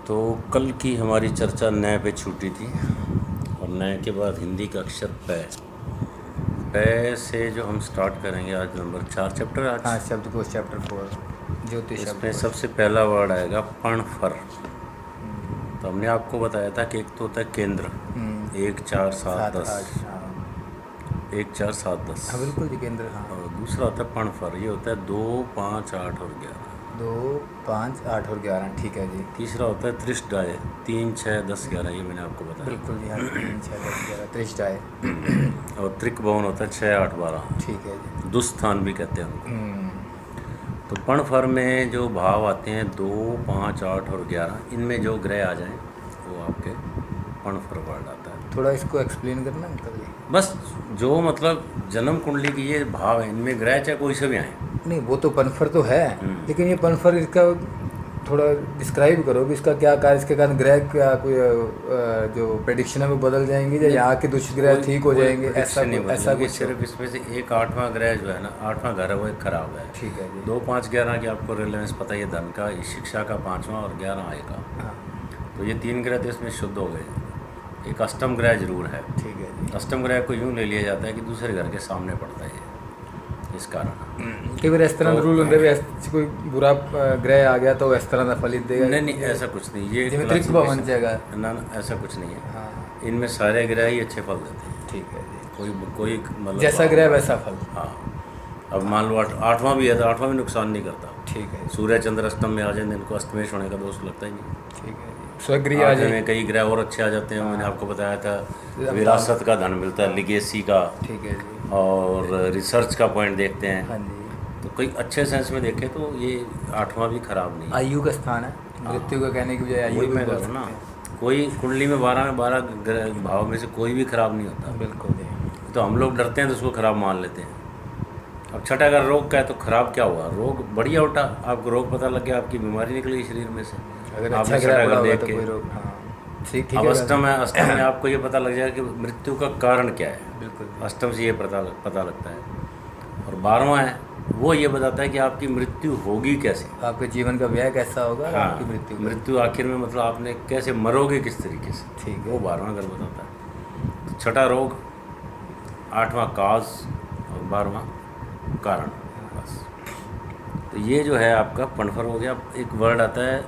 तो कल की हमारी चर्चा नए पे छूटी थी और नए के बाद हिंदी का अक्षर पै से जो हम स्टार्ट करेंगे आज नंबर 4 चैप्टर आज। हाँ, शब्दकोश चैप्टर 4 ज्योतिष इसमें शब्दकोश। सबसे पहला वर्ड आएगा पणफर। तो हमने आपको बताया था कि एक तो होता है केंद्र 1 4 7 10, 1 4 7 10। हाँ बिल्कुल जी, केंद्र। हाँ, और दूसरा होता है पणफर, ये होता है 2 5 8 और 11। 2 5 8 और 11, ठीक है जी। तीसरा होता है त्रिशडाय 3 6 10 11, ये मैंने आपको बताया। बिल्कुल जी, हाँ 3 6 10 11 त्रिशडाय। और त्रिकभवन होता है 6 8 12, ठीक है जी। दुस्थान भी कहते हैं उनको। तो पणफर में जो भाव आते हैं 2 5 8 और 11, इनमें जो ग्रह आ जाएं वो आपके पणफर वर्ड आता है। थोड़ा इसको एक्सप्लेन करना अंकल जी। बस जो मतलब जन्म कुंडली की ये भाव है, इनमें ग्रह चाहे कोई से भी आए। नहीं, वो तो पनफर तो है, लेकिन ये पनफर इसका थोड़ा डिस्क्राइब करो कि इसका क्या कार्य, इसके कारण ग्रह क्या कोई जो प्रेडिक्शन है वो बदल जाएंगे या यहाँ के दुष्ट ग्रह ठीक हो जाएंगे, ऐसा ऐसा कुछ? सिर्फ इसमें से एक 8वां ग्रह जो है ना, 8वां घर है वो एक खराब है। ठीक है जी। 2 5 11 की आपको रिलेवेंस पता ही है, धन का, शिक्षा का 5वां और 11 आय का। हाँ, तो ये 3 ग्रह तो इसमें शुद्ध हो गए। एक अष्टम ग्रह जरूर है। ठीक है जी। अष्टम ग्रह को यूँ ले लिया जाता है कि दूसरे घर के सामने पड़ता है, इस कारण। कई बार इस तरह तो रूल होंगे, कोई बुरा ग्रह आ गया तो इस तरह का फलित देगा। नहीं ऐसा कुछ नहीं, ये जिमेट्रिक भवन जाएगा ना, ऐसा कुछ नहीं है। हाँ, इनमें सारे ग्रह ही अच्छे फल देते हैं। ठीक है जी। कोई मतलब जैसा ग्रह वैसा फल। हाँ, अब मान लो 8वां भी है तो 8वां भी नुकसान नहीं करता। ठीक है, सूर्य चंद्र अष्टम में आ जाए, इनको अष्टमेश होने का दोष लगता ही नहीं। ठीक है जी। स्वगृह आ जाए में कई ग्रह और अच्छे आ जाते हैं। मैंने आपको बताया था विरासत का धन मिलता है, लिगेसी का, ठीक है जी। और रिसर्च का पॉइंट देखते हैं। हाँ जी। तो कई अच्छे सेंस में देखें तो ये 8वां भी खराब नहीं है। आयु का स्थान है, मृत्यु का कहने की बजाय आयु वही भी मैं बोल कह रहा हूँ सकते ना, हैं। कोई कुंडली में 12 भाव में से कोई भी खराब नहीं होता। बिल्कुल जी। तो हम लोग डरते हैं तो उसको खराब मान लेते हैं। अब छठा अगर रोग का है तो खराब क्या हुआ, रोग बढ़िया उठा, आपको रोग पता लग गया, आपकी बीमारी निकली शरीर में से। अगर आपने अच्छा ग्रह पड़ा होगा देख तो के कोई रोग, हाँ ठीक अब है। अष्टम है, अष्टम में आपको ये पता लग जाएगा कि मृत्यु का कारण क्या है। बिल्कुल जी। अष्टम से ये पता लगता है। और 12वां है, वो ये बताता है कि आपकी मृत्यु होगी कैसे, आपके जीवन का व्यय कैसा होगा, हाँ, आपकी मृत्यु मृत्यु आखिर में मतलब आपने कैसे मरोगे किस तरीके से, ठीक है। वो 12वां घर बताता है। तो छठा रोग, 8वां काज और 12वां कारण, बस। तो ये जो है आपका पणफर हो गया। एक वर्ड आता है,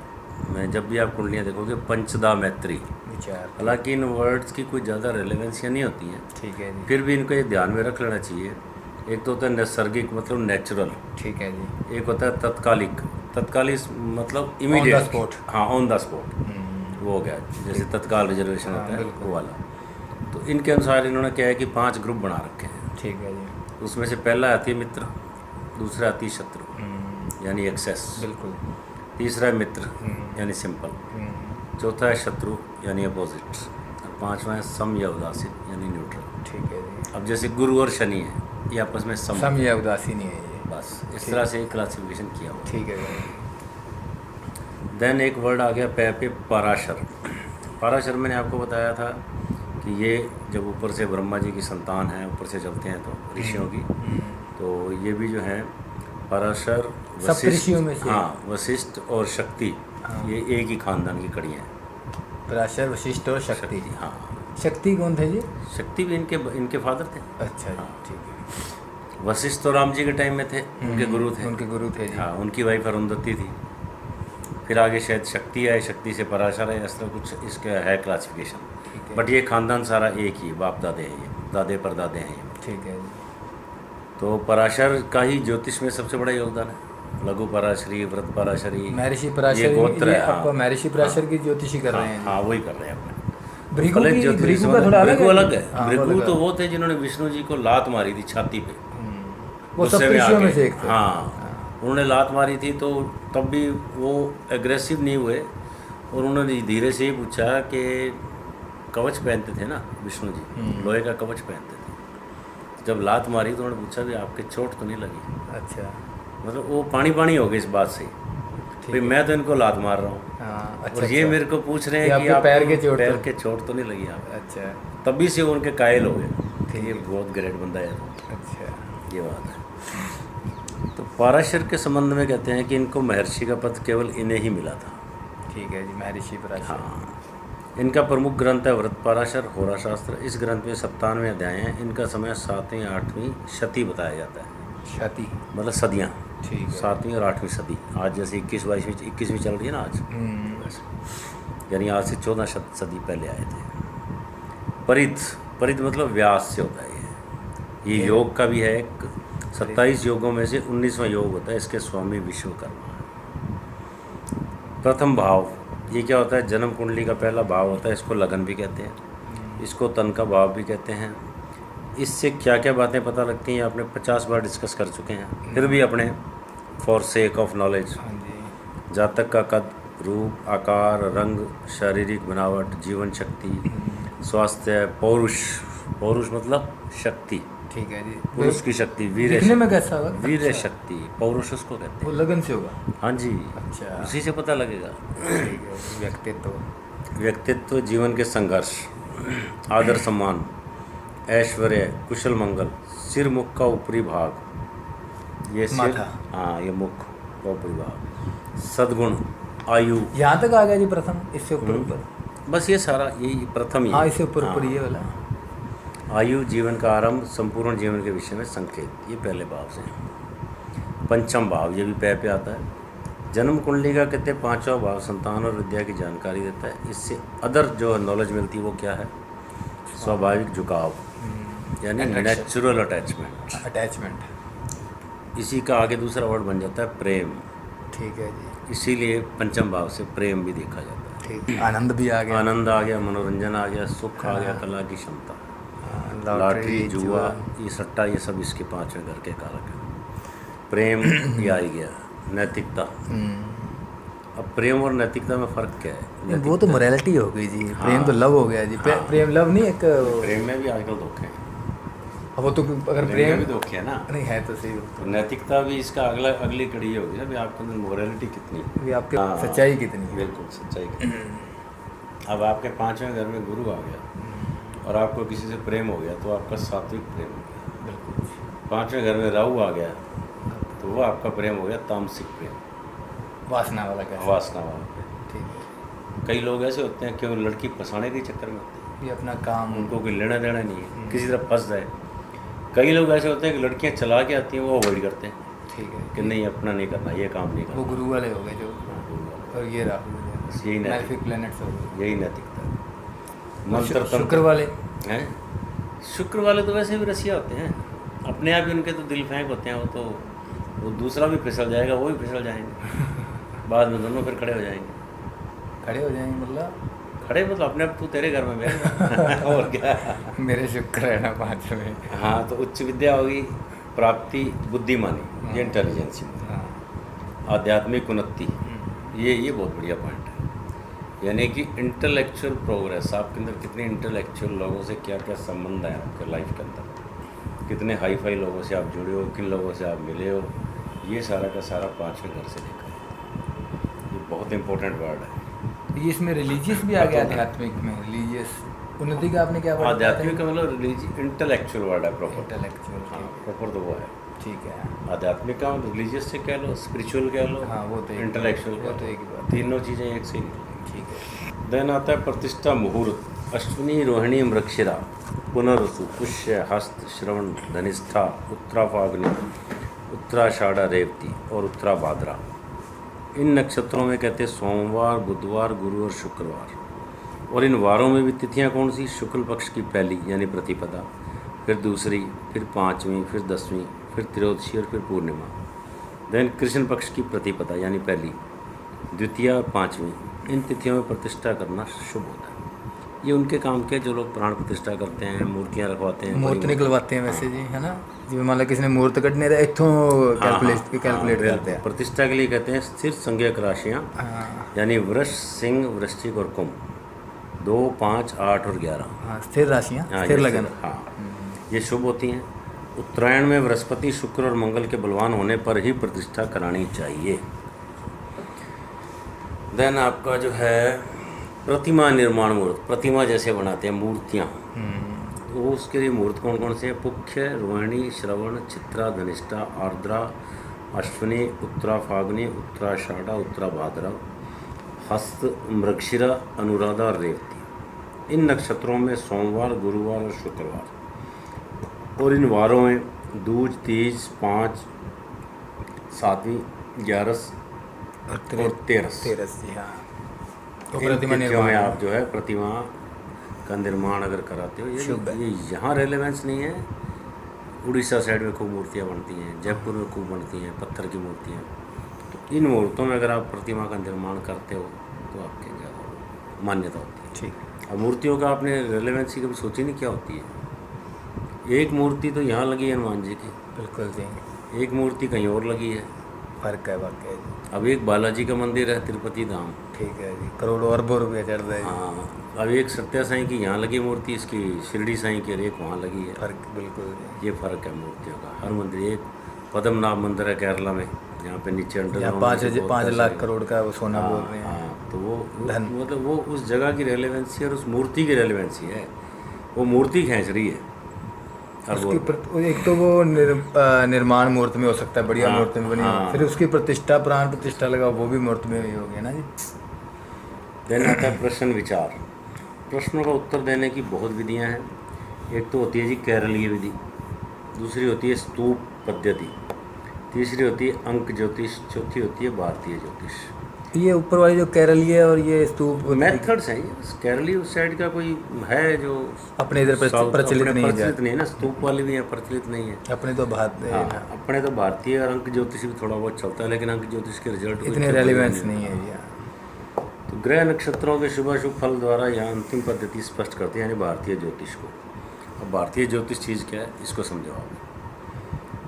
मैं जब भी आप कुंडलियाँ देखोगे, पंचदा मैत्री। विचार, हालांकि इन वर्ड्स की कोई ज़्यादा रेलेवेंसियाँ नहीं होती हैं, ठीक है जी। फिर भी इनको ये ध्यान में रख लेना चाहिए। एक तो होता है नैसर्गिक मतलब नेचुरल, ठीक है जी। एक होता है तत्कालिक मतलब On the इमीडिएट spot। हाँ, ऑन द स्पॉट, वो हो गया, जैसे तत्काल रिजर्वेशन हाँ, होता है बिल्कुल। वो वाला। तो इनके अनुसार इन्होंने क्या है कि 5 ग्रुप बना रखे हैं। ठीक है जी। उसमें से पहला आती है मित्र, दूसरा आती है शत्रु यानी एक्सेस, बिल्कुल। तीसरा है मित्र यानी सिंपल, चौथा है शत्रु यानी अपोजिट, और 5वां है सम या उदासीन यानी न्यूट्रल। ठीक है जी। अब जैसे गुरु और शनि है, ये आपस में सम या उदासीन है ये, बस इस तरह से क्लासिफिकेशन किया हुआ। ठीक है जी। देन एक वर्ड आ गया पे पराशर। पराशर मैंने आपको बताया था कि ये जब ऊपर से ब्रह्मा जी की संतान है, ऊपर से चलते हैं तो ऋषियों की, तो ये भी जो है पराशर, ऋषियों में से, हाँ, वशिष्ठ और शक्ति, ये एक ही खानदान की कड़ियाँ हैं। पराशर, वशिष्ठ और शक्ति। हाँ, शक्ति कौन थे जी? शक्ति भी इनके फादर थे। अच्छा जी, ठीक है। वशिष्ठ तो राम जी के टाइम में थे, उनके गुरु थे। उनके गुरु थे जी। हाँ, उनकी वाइफ अरुंधति थी। फिर आगे शायद शक्ति आए, शक्ति से पराशर है, इस तरह कुछ इसका है क्लासिफिकेशन। बट ये खानदान सारा एक ही, बाप दादे हैं, ये दादे परदादे हैं ये। ठीक है जी। तो पराशर का ही ज्योतिष में सबसे बड़ा योगदान है। लघु पराशरी, व्रत पराशरी, महर्षि पराशर, ये गोत्र है। आपको महर्षि पराशर की ज्योतिषी कर रहे हैं। हाँ, वही कर रहे हैं अपने। भृगु का थोड़ा अलग है। भृगु तो वो थे जिन्होंने विष्णु जी को लात मारी थी छाती पे, वो सब ऋषियों में से एक थे। हाँ, उन्होंने लात मारी थी, तो तब भी वो एग्रेसिव नहीं हुए, और उन्होंने धीरे से ही पूछा कि कवच पहनते थे ना विष्णु जी, लोहे का कवच पहनते थे। जब लात मारी तो उन्होंने पूछा भी आपके चोट तो नहीं लगी? अच्छा, मतलब वो पानी हो गई इस बात से, भाई मैं तो इनको लात मार रहा हूँ, अच्छा, और ये मेरे को पूछ रहे हैं कि आप पैर के चोट तो नहीं लगी आप? अच्छा, तभी से वो उनके कायल हो गए, ये बहुत ग्रेट बंदा है। अच्छा, ये बात है। तो पराशर के संबंध में कहते हैं कि इनको महर्षि का पद केवल इन्हें ही मिला था। ठीक है जी, महर्षि पराशर। हाँ, इनका प्रमुख ग्रंथ है व्रत पाराशर होरा शास्त्र। इस ग्रंथ में 97 अध्याय हैं। इनका समय 7वीं 8वीं शती बताया जाता है, शती मतलब सदियाँ, ठीक है। 7वीं और 8वीं सदी। आज जैसे 21वीं चल रही है ना आज, वैसे, यानी आज से 14 सदी पहले आए थे। परित मतलब व्यास से होता है ये योग का भी है। 27 योगों में से 19वां योग होता है। इसके स्वामी विश्वकर्मा है। प्रथम भाव, ये क्या होता है? जन्म कुंडली का पहला भाव होता है। इसको लगन भी कहते हैं, इसको तन का भाव भी कहते हैं। इससे क्या क्या बातें पता लगती हैं आपने 50 बार डिस्कस कर चुके हैं, फिर भी अपने फॉर सेक ऑफ नॉलेज। हाँ जी। जातक का कद, रूप, आकार, रंग, शारीरिक बनावट, जीवन शक्ति, स्वास्थ्य, पौरुष मतलब शक्ति, ठीक है जी। पुरुष की शक्ति, दिखने में कैसा होगा? वीर शक्ति, पौरुष उसको कहते वो हैं। लगन से होगा? हाँ जी, अच्छा, उसी से पता लगेगा। ठीक है। व्यक्तित्व, जीवन के संघर्ष, आदर सम्मान, ऐश्वर्य, कुशल मंगल, सिर मुख का ऊपरी भाग, ये सिर, माथा। हाँ ये मुख का ऊपरी भाग, सद्गुण, आयु। यहाँ तक आ गया जी प्रथम, इससे ऊपर? बस ये सारा यही प्रथम ही। हाँ, इससे ऊपर ये वाला। आयु, जीवन का आरंभ, संपूर्ण जीवन के विषय में संकेत, ये पहले भाव से है। पंचम भाव, ये भी पे आता है। जन्म कुंडली का कहते हैं 5वां भाव संतान और विद्या की जानकारी देता है। इससे अदर जो नॉलेज मिलती है वो क्या है? स्वाभाविक झुकाव, यानी नेचुरल अटैचमेंट। इसी का आगे दूसरा वर्ड बन जाता है प्रेम। ठीक है जी। इसीलिए पंचम भाव से प्रेम भी देखा जाता है। ठीक, आनंद भी आ गया, मनोरंजन आ गया, सुख आ गया, कला की क्षमता, लॉटरी, जुआ, ये सट्टा, ये सब इसके 5वें घर के कारक हैं। प्रेम ये आ ही गया। नैतिकता, अब प्रेम और नैतिकता में फ़र्क क्या है? वो तो मोरालिटी हो गई जी। प्रेम तो लव हो गया जी। प्रेम लव नहीं, एक प्रेम में भी आजकल धोखे हैं। अब वो तो अगर प्रेम में भी धोखे है ना, नहीं है तो सही। तो नैतिकता भी इसका अगली कड़ी होगी ना, भी आपके अंदर मोरालिटी कितनी, भी आपके सच्चाई कितनी है। बिल्कुल सच्चाई कितनी। अब आपके 5वें घर में गुरु आ गया और आपको किसी से प्रेम हो गया तो आपका सात्विक प्रेम हो गया। बिल्कुल। 5वें घर में राहु आ गया तो वो आपका प्रेम हो गया तामसिक प्रेम, वासना वाला प्रेम। ठीक है। कई लोग ऐसे होते हैं क्यों लड़की फंसाने के चक्कर में होते हैं, ये अपना काम, उनको कोई लेना देना नहीं है, किसी तरह फंस जाए। कई लोग ऐसे होते हैं कि लड़कियां चला के आती हैं, वो अवॉइड करते हैं। ठीक है कि नहीं, अपना नहीं करना, ये काम नहीं करना। वो गुरु वाले हो गए जो, और ये राहु, बस यही नैतिक, प्लैनेट्स हो गए, यही नैतिकता है। मंत्र शुक्र वाले हैं, शुक्र वाले तो वैसे भी रसिया होते हैं, अपने आप ही उनके तो दिल फेंक होते हैं। वो दूसरा भी फिसल जाएगा, वो भी फिसल जाएंगे, बाद में दोनों फिर खड़े हो जाएंगे। खड़े मतलब अपने आप, तू तेरे घर में बैठ और क्या। मेरे शुक्र है ना 5 में। हाँ, तो उच्च विद्या होगी, प्राप्ति, बुद्धिमानी, ये इंटेलिजेंस, आध्यात्मिक उन्नति, ये बहुत बढ़िया पॉइंट है। यानी कि इंटेलेक्चुअल प्रोग्रेस, आपके अंदर कितने इंटेलेक्चुअल लोगों से क्या क्या संबंध है आपके लाइफ के अंदर, कितने हाई फाई लोगों से आप जुड़े हो, किन लोगों से आप मिले हो, ये सारा का सारा 5वें घर से देखा है। ये बहुत इंपॉर्टेंट वर्ड है। ये इसमें रिलीजियस भी आ गया, आध्यात्मिक में रिलीजियस उन्नति का आपने क्या वर्ड? आध्यात्मिक का मतलब रिलीजियस, इंटेलेक्चुअल वर्ड है प्रॉपर। इंटेलेक्चुअल, हाँ, प्रॉपर तो वो है। ठीक है। आध्यात्मिक का मतलब रिलीजियस से कह लो, स्पिरिचुअल कह लो, हाँ, वो तो इंटेलेक्चुअल, वो तो एक ही बात। तीनों चीज़ें एक से ही। ठीक है। देन आता है प्रतिष्ठा मुहूर्त। अश्विनी, रोहिणी, मृगशिरा, पुनर्वसु, पुष्य, हस्त, श्रवण, धनिष्ठा, उत्तरा फाल्गुनी, उत्तराषाढ़ा, रेवती और उत्तरा भाद्रा। इन नक्षत्रों में कहते हैं सोमवार, बुधवार, गुरु और शुक्रवार। और इन वारों में भी तिथियां कौन सी? शुक्ल पक्ष की पहली यानी प्रतिपदा, फिर दूसरी, फिर 5वीं, फिर 10वीं, फिर त्रयोदशी और फिर पूर्णिमा। देन कृष्ण पक्ष की प्रतिपदा यानी पहली, द्वितीय और 5वीं। इन तिथियों में प्रतिष्ठा करना शुभ होता है। ये उनके काम के, जो लोग प्राण प्रतिष्ठा करते हैं, मूर्तियाँ रखवाते हैं, मूर्त निकलवाते हैं वैसे जी, है ना जी। मान लो किसी ने मूर्त कटने रहा, इतों कैलकुलेट करते हैं। प्रतिष्ठा के लिए कहते हैं स्थिर संज्ञक राशियाँ, यानी वृष, सिंह, वृश्चिक और कुंभ, 2, 5, 8 और 11। स्थिर राशियाँ, स्थिर लगन। हाँ, ये शुभ होती हैं। उत्तरायण में बृहस्पति, शुक्र और मंगल के बलवान होने पर ही प्रतिष्ठा करानी चाहिए। देन आपका जो है प्रतिमा निर्माण मुहूर्त, प्रतिमा जैसे बनाते हैं मूर्तियाँ, तो उसके लिए मुहूर्त कौन कौन से हैं? पुख्य, रोहिणी, श्रवण, चित्रा, धनिष्ठा, आर्द्रा, अश्विनी, उत्तरा फाल्गुनी, उत्तराषाढ़ा, उत्तरा भाद्रा, हस्त, मृगशिरा, अनुराधा और रेवती। इन नक्षत्रों में सोमवार, गुरुवार और शुक्रवार, और इन वारों में दूज, तीज, 5, 7वीं, 11 और 13 जी हाँ। तो इन प्रतिमा तिथियों में निर्माण आप जो है प्रतिमा का निर्माण अगर कराते हो, शुभ है। ये यहाँ रेलेवेंस नहीं है। उड़ीसा साइड में खूब मूर्तियाँ बनती हैं, जयपुर में खूब बनती हैं पत्थर की मूर्तियाँ। तो इन मूर्तों में अगर आप प्रतिमा का निर्माण करते हो तो आपके ज़्यादा मान्यता होती है। ठीक। अब मूर्तियों का आपने रेलेवेंसी कभी सोची नहीं क्या होती है। एक मूर्ति तो यहाँ लगी है हनुमान जी की, बिल्कुल जी, एक मूर्ति कहीं और लगी है। फर्क है वाकई जी। अब एक बालाजी का मंदिर है तिरुपति धाम, ठीक है जी, करोड़ों अरबों रुपये चढ़ रहे हैं। हाँ। अब एक सत्या साईं की यहाँ लगी मूर्ति, इसकी शिरडी साईं की, और एक वहाँ लगी है। फर्क बिल्कुल जी। ये फ़र्क है मूर्तियों का। हर मंदिर, एक पद्मनाभ मंदिर है केरला में, यहाँ पे नीचे यहाँ अंडरग्राउंड 5 लाख करोड़ का वो सोना बोल रहे हैं। हाँ, तो वो मतलब वो उस जगह की रेलेवेंसी और उस मूर्ति की रेलेवेंसी है। वो मूर्ति खींच रही है। एक तो वो निर्माण मूर्ति में हो सकता है, बढ़िया मूर्ति में बनी हो, फिर उसकी प्रतिष्ठा, प्राण प्रतिष्ठा लगा, वो भी मूर्ति में ही हो गया ना जी। देन आता है प्रश्न विचार। प्रश्नों का उत्तर देने की बहुत विधियां हैं। एक तो होती है जी केरलीय विधि, दूसरी होती है स्तूप पद्धति, तीसरी होती है अंक ज्योतिष, चौथी होती है भारतीय ज्योतिष। ये ऊपर वाली जो केरलीय और ये स्तूप मेथड्स हैं। केरली उस साइड का कोई है जो अपने इधर प्रचलित नहीं है। प्रचलित नहीं है ना, स्तूप वाली भी है, प्रचलित नहीं है। अपने तो अपने तो भारतीय और अंक ज्योतिष भी थोड़ा बहुत चलता है, लेकिन अंक ज्योतिष के रिजल्ट इतने रेलेवेंस नहीं है ये। तो ग्रह नक्षत्रों के शुभ अशुभ फल द्वारा यहाँ अंतिम पद्धति स्पष्ट करते हैं, यानी भारतीय ज्योतिष को। अब भारतीय ज्योतिष चीज़ क्या है, इसको समझो आप।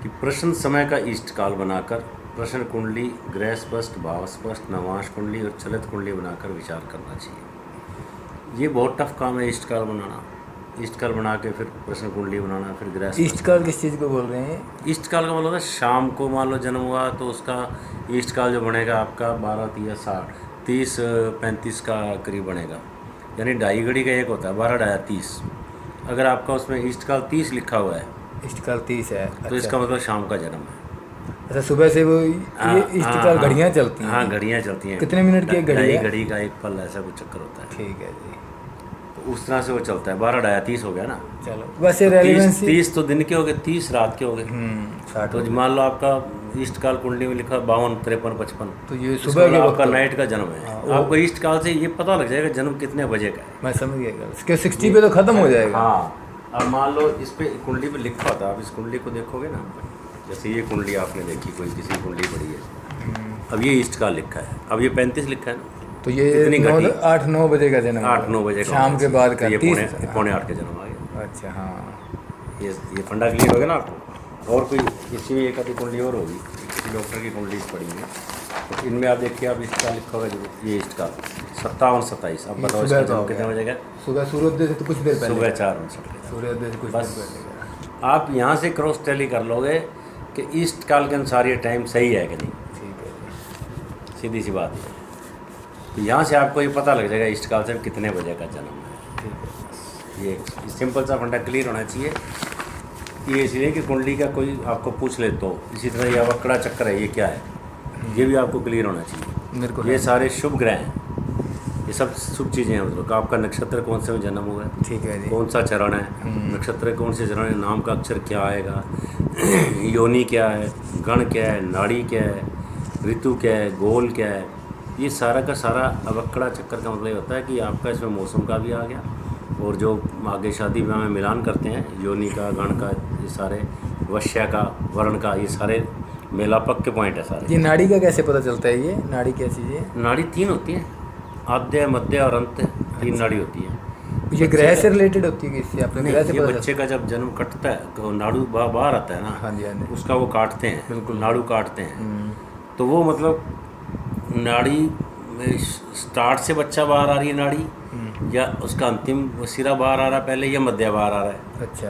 कि प्रश्न समय का इष्ट काल बनाकर प्रश्न कुंडली, ग्रह स्पष्ट, भाव स्पष्ट, नवांश कुंडली और चलित कुंडली बनाकर विचार करना चाहिए। ये बहुत टफ काम है इष्ट काल बनाना। इष्ट काल बना के फिर प्रश्न कुंडली बनाना, फिर ग्रह। इष्ट काल किस चीज़ को बोल रहे हैं? इष्ट काल का मतलब है शाम को मान लो जन्म हुआ तो उसका इष्ट काल जो बनेगा आपका 30-35 का करीब बनेगा, यानी 2.5 घड़ी का एक होता है, 12-30। अगर आपका उसमें इष्ट काल 30 लिखा हुआ है, इष्ट काल 30 है तो इसका मतलब शाम का जन्म है। अच्छा, सुबह से वो ये इष्ट काल घड़ियाँ चलती हैं? हाँ, घड़ियाँ चलती हैं। कितने मिनट की एक घड़ी है? 2.5 घड़ी का एक पल, ऐसा कुछ चक्कर होता है। ठीक है जी। तो उस तरह से वो चलता है। 12-30 हो गया ना। चलो, वैसे रेलेवेंसी 30 तो दिन के हो गए, 30 रात के हो गए। 60। तो मान लो आपका ईस्ट काल कुंडली में लिखा 52, 53, 55, तो ये सुबह के आपका नाइट का जन्म है। आपको ईस्ट काल से ये पता लग जाएगा जन्म कितने बजे का है। मैं समझ गया। इसके 60 पे तो खत्म हो जाएगा। हाँ, अब मान लो इस पे कुंडली पे लिखा होता है, आप इस कुंडली को देखोगे ना, जैसे ये कुंडली आपने देखी, कोई किसी कुंडली पड़ी है, अब ये ईस्ट काल लिखा है, अब ये 35 लिखा है ना, तो ये 8-9 बजे का जन्म, 8-9 बजे शाम के बाद का, 7:45 का जन्म आ गया। अच्छा हाँ, ये फंडा क्लियर हो गया ना आपको। और कोई इसी में एक आधी कुंडली और होगी, किसी डॉक्टर की कुंडली पड़ी है, तो इनमें आप देखिए, आप ईस्ट काल लिखा होगा जरूर, ये ईस्ट काल 57-27। अब बताओ इसका जन्म कितने बजे का? सुबह सूर्योदय से तो कुछ देर पहले, सुबह 4:59। सूर्योदय से कुछ देर पहले। आप यहाँ से क्रॉस टैली कर लोगे कि ईस्ट काल के अनुसार ये टाइम सही है कि नहीं। ठीक है, सीधी सी बात है। तो यहाँ से आपको ये पता लग जाएगा ईस्ट काल से कितने बजे का जन्म है। ठीक है, ये सिंपल सा फंडा क्लियर होना चाहिए। ये इसलिए कि कुंडली का कोई आपको पूछ ले तो, इसी तरह ये अवकड़ा चक्कर है, ये क्या है, ये भी आपको क्लियर होना चाहिए। मेरे को ये सारे शुभ ग्रह हैं, ये सब शुभ चीज़ें हैं। मतलब आपका नक्षत्र कौन से में जन्म हुआ है, ठीक है जी, कौन सा चरण है, नक्षत्र कौन से चरण है, नाम का अक्षर क्या आएगा, योनि क्या है, गण क्या है, नाड़ी क्या है, ऋतु क्या है, गोल क्या है, ये सारा का सारा अवकड़ा चक्कर का मतलब होता है कि आपका इसमें मौसम का भी आ गया, और जो आगे शादी विवाह में मिलान करते हैं, योनि का, गण का, ये सारे, वश्य का, वर्ण का, ये सारे मेलापक के पॉइंट है सारे। ये नाड़ी का कैसे पता चलता है? ये नाड़ी क्या चीज़ है? नाड़ी 3 होती है, आद्य, मध्य और अंत, 3 नाड़ी होती है। ये ग्रह से रिलेटेड होती है? इससे आपने ग्रह से ये बच्चे का जब जन्म कटता है तो नाड़ू बाहर आता है ना। हाँ जी, हाँ जी, उसका वो काटते हैं, बिल्कुल, नाड़ू काटते हैं। तो वो मतलब नाड़ी में स्टार्ट से बच्चा बाहर आ रही है नाड़ी, या उसका अंतिम सिरा बाहर आ रहा है पहले, या मध्य बाहर आ रहा है। अच्छा,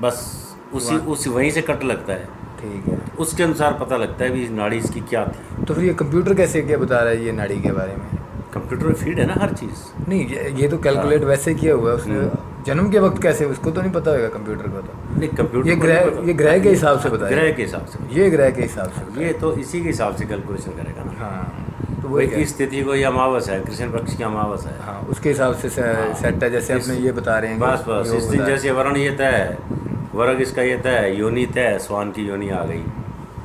बस उसी वहीं से कट लगता है। ठीक है, उसके अनुसार पता लगता है भी नाड़ी इसकी क्या थी। तो फिर ये कंप्यूटर कैसे क्या बता रहा है ये नाड़ी के बारे में? कंप्यूटर में फीड है ना हर चीज़। नहीं, ये तो कैलकुलेट वैसे किया हुआ है उसने। जन्म के वक्त कैसे, उसको तो नहीं पता होगा कंप्यूटर को तो। नहीं, कंप्यूटर ये ग्रह के हिसाब से बताया, ग्रह के हिसाब से, ये ग्रह के हिसाब से, ये तो इसी के हिसाब से कैलकुलेशन करेगा ना। हाँ, तो वो भाई क्या? इस तिथि को ये अमावस है, कृष्ण पक्ष की अमावस है। हाँ उसके हिसाब से सेट है, जैसे अपने ये बता रहे हैं कि बस बस योग इस दिन बता रहे जैसे वर्ण ये तय है, वर्ग इसका ये तय है, योनि तय है, स्वान की योनि आ गई,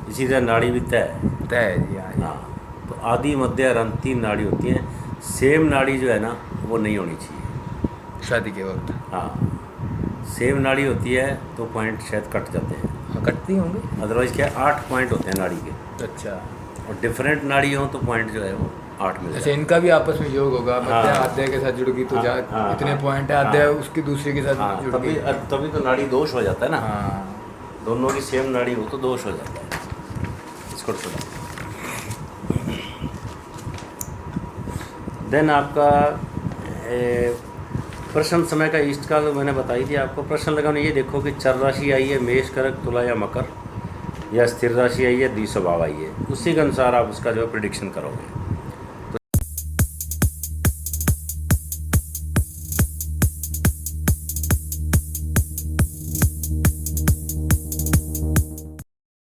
इसी तरह नाड़ी भी तय है। हैं। तय है जी, हाँ हाँ, तो आदि मध्य और अंत 3 नाड़ी होती हैं। सेम नाड़ी जो है ना वो नहीं होनी चाहिए। शादी के वक्त। हाँ, सेम नाड़ी होती है तो पॉइंट शायद कट जाते हैं, हाँ कटती होंगे। अदरवाइज क्या 8 पॉइंट होते हैं नाड़ी के, अच्छा और डिफरेंट नाड़ी हो तो पॉइंट जो है वो 8 मिल अच्छा, जाए। इनका भी आपस में योग होगा, हाँ। मध्य आद्य के साथ जुड़गी तो जा हाँ, इतने हाँ, पॉइंट है, हाँ। आद्य उसकी दूसरे के साथ हाँ, जुड़ तभी गई। तभी तो नाड़ी दोष हो जाता है ना। हाँ दोनों की सेम नाड़ी हो तो दोष हो जाता है। इसको छोड़ा। देन आपका प्रश्न समय का ईस्ट का तो मैंने बताई थी आपको। प्रश्न लगाने ये देखो कि चर राशि आई है मेष, कर्क, तुला या मकर, या स्थिर राशि आई है, द्विस्वभाव आई है, उसी के अनुसार आप उसका जो है प्रिडिक्शन करोगे।